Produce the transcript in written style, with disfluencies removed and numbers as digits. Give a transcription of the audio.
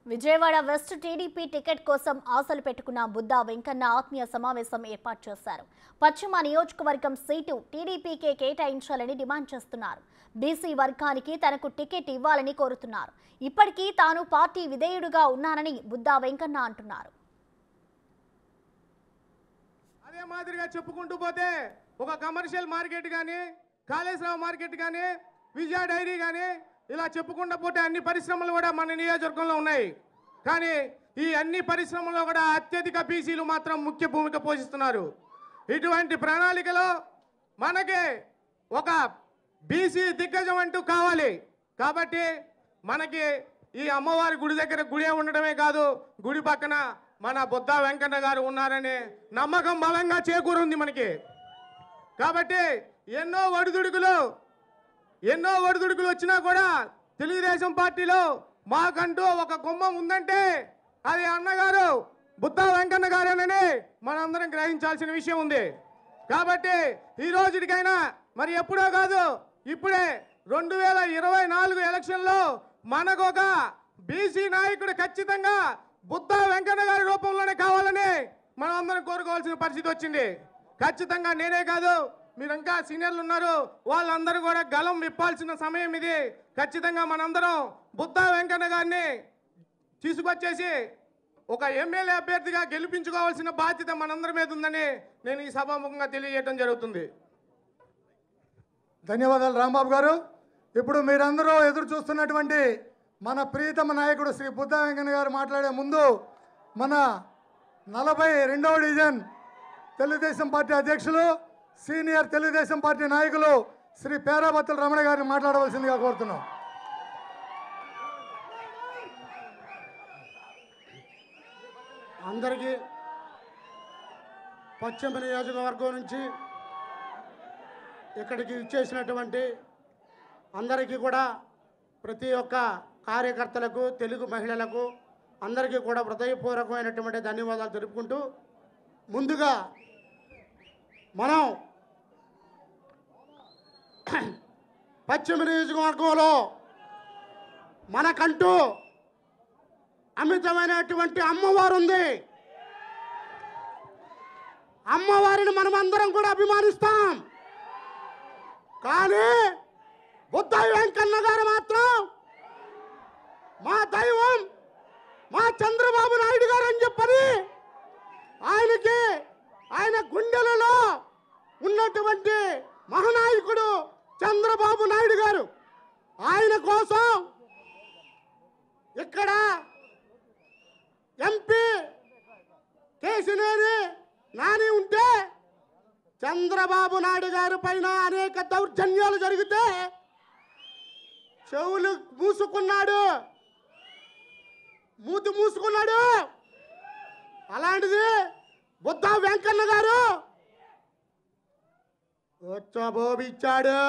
Vijayawada west TDP ticket కోసం ఆశలు పెట్టుకున్న బుద్దా వెంకన్న ఆత్మీయ సమావేశం ఏర్పాటు చేశారు. పశ్చిమ నియోజకవర్గం సీటు టీడీపీకే కేటాయించాలని డిమాండ్ చేస్తున్నారు. బీసీ వర్గానికి తనకు టికెట్ ఇవ్వాలని కోరుతున్నారు. ఇప్పటికీ తాను పార్టీ విధేయుడుగా ఉన్నానని బుద్దా వెంకన్న అంటున్నారు. అదే మాదిరిగా చెప్పుకుంటూ పోతే ఒక కమర్షియల్ మార్కెట్ కానీ, కాళేశ్వరం మార్కెట్ కానీ, విజయ డైరీ కానీ ఇలా చెప్పుకుంటూ పోతే అన్ని పరిశ్రమలు కూడా మన నియోజకవర్గంలో ఉన్నాయి. కానీ ఈ అన్ని పరిశ్రమల్లో కూడా అత్యధిక బీసీలు మాత్రం ముఖ్య భూమిక పోషిస్తున్నారు. ఇటువంటి ప్రణాళికలో మనకి ఒక బీసీ దిగ్గజం అంటూ కావాలి. కాబట్టి మనకి ఈ అమ్మవారి గుడి దగ్గర గుడే ఉండడమే కాదు, గుడి పక్కన మన బుద్దా వెంకన్న గారు ఉన్నారనే నమ్మకం బలంగా చేకూరుంది మనకి. కాబట్టి ఎన్నో ఒడిదుడుకులు వచ్చినా కూడా తెలుగుదేశం పార్టీలో మాకంటూ ఒక గుమ్మం ఉందంటే అది అన్నగారు బుద్దా వెంకన్న గారేనని మనందరం గ్రహించాల్సిన విషయం ఉంది. కాబట్టి ఈ రోజుకైనా మరి ఎప్పుడో కాదు, ఇప్పుడే 2024 ఎలక్షన్లో మనకు ఒక బీసీ నాయకుడు ఖచ్చితంగా బుద్దా వెంకన్న గారి రూపంలోనే కావాలని మనం అందరం కోరుకోవాల్సిన పరిస్థితి వచ్చింది. ఖచ్చితంగా నేనే కాదు, మీరు ఇంకా సీనియర్లు ఉన్నారు, వాళ్ళందరూ కూడా గలం విప్పాల్సిన సమయం ఇది. ఖచ్చితంగా మనందరం బుద్దా వెంకన్న గారిని తీసుకొచ్చేసి ఒక ఎమ్మెల్యే అభ్యర్థిగా గెలిపించుకోవాల్సిన బాధ్యత మనందరి మీద ఉందని నేను ఈ సభాముఖంగా తెలియజేయడం జరుగుతుంది. ధన్యవాదాలు రాంబాబు గారు. ఇప్పుడు మీరందరూ ఎదురు చూస్తున్నటువంటి మన ప్రియతమ నాయకుడు శ్రీ బుద్దా వెంకన్న గారు మాట్లాడే ముందు మన 42వ డివిజన్ తెలుగుదేశం పార్టీ అధ్యక్షులు, సీనియర్ తెలుగుదేశం పార్టీ నాయకులు శ్రీ పేరాబత్తుల రమణ గారిని మాట్లాడవలసిందిగా కోరుతున్నాం. అందరికీ పశ్చిమ నియోజకవర్గం నుంచి ఇక్కడికి ఇచ్చేసినటువంటి అందరికీ కూడా, ప్రతి ఒక్క కార్యకర్తలకు, తెలుగు మహిళలకు అందరికీ కూడా హృదయపూర్వకమైనటువంటి ధన్యవాదాలు తెలుపుకుంటూ, ముందుగా మనం పశ్చిమ నియోజకవర్గంలో మనకంటూ అమితమైనటువంటి అమ్మవారు ఉంది. అమ్మవారిని మనం అందరం కూడా అభిమానిస్తాం. కానీ బుద్దా వెంకన్న గారు మాత్రం మా దైవం, మా చంద్రబాబు నాయుడు గారు అని చెప్పని ఆయన గుండెలలో ఉన్నటువంటి మహానాయకుడు చంద్రబాబు నాయుడు గారు. ఆయన కోసం ఇక్కడ ఎంపీ కేసినేని నాని ఉంటే చంద్రబాబు నాయుడు గారి పైన అనేక దౌర్జన్యాలు జరిగితే చెవులు మూసుకున్నాడు, మూతి మూసుకున్నాడు. అలాంటిది బుద్దా వెంకన్న గారు వచ్చబోబిచ్చాడు.